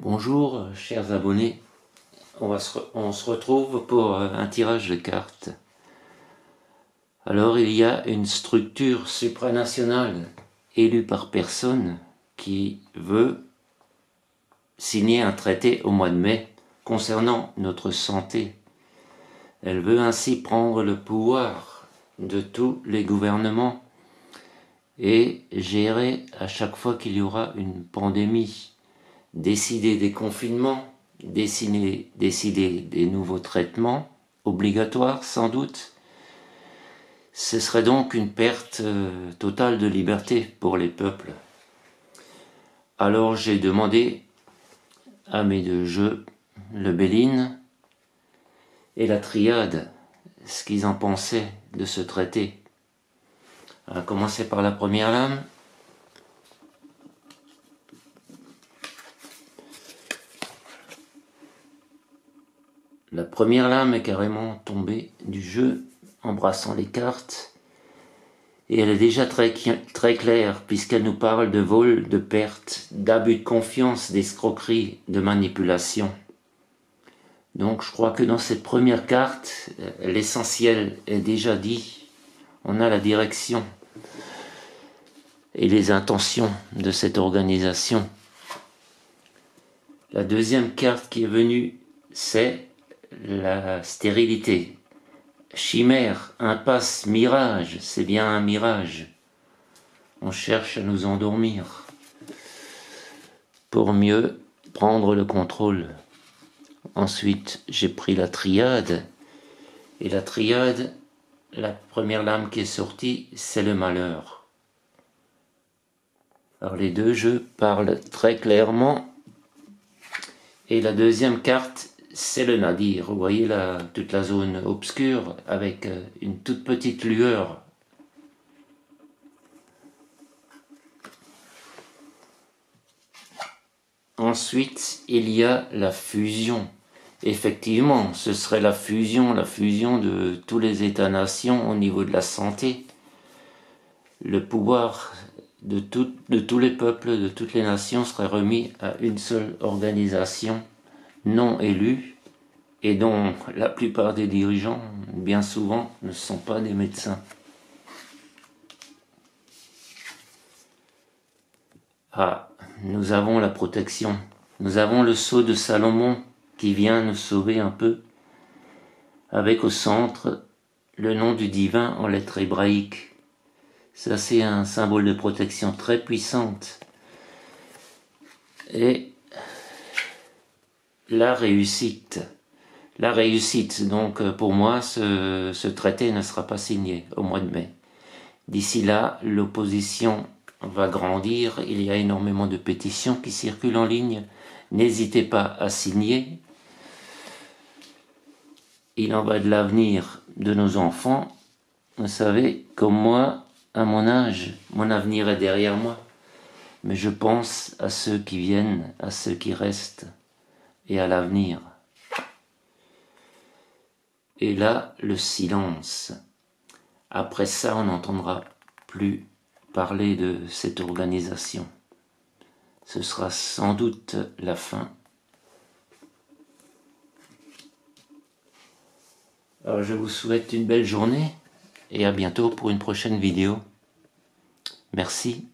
Bonjour chers abonnés, on se retrouve pour un tirage de cartes. Alors il y a une structure supranationale élue par personne qui veut signer un traité au mois de mai concernant notre santé. Elle veut ainsi prendre le pouvoir de tous les gouvernements et gérer à chaque fois qu'il y aura une pandémie. Décider des confinements, décider des nouveaux traitements, obligatoires sans doute. Ce serait donc une perte totale de liberté pour les peuples. Alors j'ai demandé à mes deux jeux, le Béline et la Triade, ce qu'ils en pensaient de ce traité. On va commencer par la première lame. La première lame est carrément tombée du jeu, embrassant les cartes, et elle est déjà très claire, puisqu'elle nous parle de vol, de perte, d'abus de confiance, d'escroquerie, de manipulation. Donc je crois que dans cette première carte, l'essentiel est déjà dit. On a la direction et les intentions de cette organisation. La deuxième carte qui est venue, c'est la stérilité. Chimère, impasse, mirage, c'est bien un mirage. On cherche à nous endormir pour mieux prendre le contrôle. Ensuite, j'ai pris la triade. Et la triade, la première lame qui est sortie, c'est le malheur. Alors les deux jeux parlent très clairement. Et la deuxième carte, c'est le nadir. Vous voyez là, toute la zone obscure avec une toute petite lueur. Ensuite, il y a la fusion. Effectivement, ce serait la fusion de tous les États-nations au niveau de la santé. Le pouvoir de tous les peuples, de toutes les nations serait remis à une seule organisation non élue et dont la plupart des dirigeants, bien souvent, ne sont pas des médecins. Ah, nous avons la protection. Nous avons le sceau de Salomon qui vient nous sauver un peu, avec au centre le nom du divin en lettres hébraïques. Ça, c'est un symbole de protection très puissante. Et la réussite. La réussite, donc pour moi, ce traité ne sera pas signé au mois de mai. D'ici là, l'opposition va grandir, il y a énormément de pétitions qui circulent en ligne. N'hésitez pas à signer. Il en va de l'avenir de nos enfants. Vous savez, comme moi, à mon âge, mon avenir est derrière moi. Mais je pense à ceux qui viennent, à ceux qui restent, et à l'avenir. Et là, le silence. Après ça, on n'entendra plus parler de cette organisation. Ce sera sans doute la fin. Alors, je vous souhaite une belle journée et à bientôt pour une prochaine vidéo. Merci.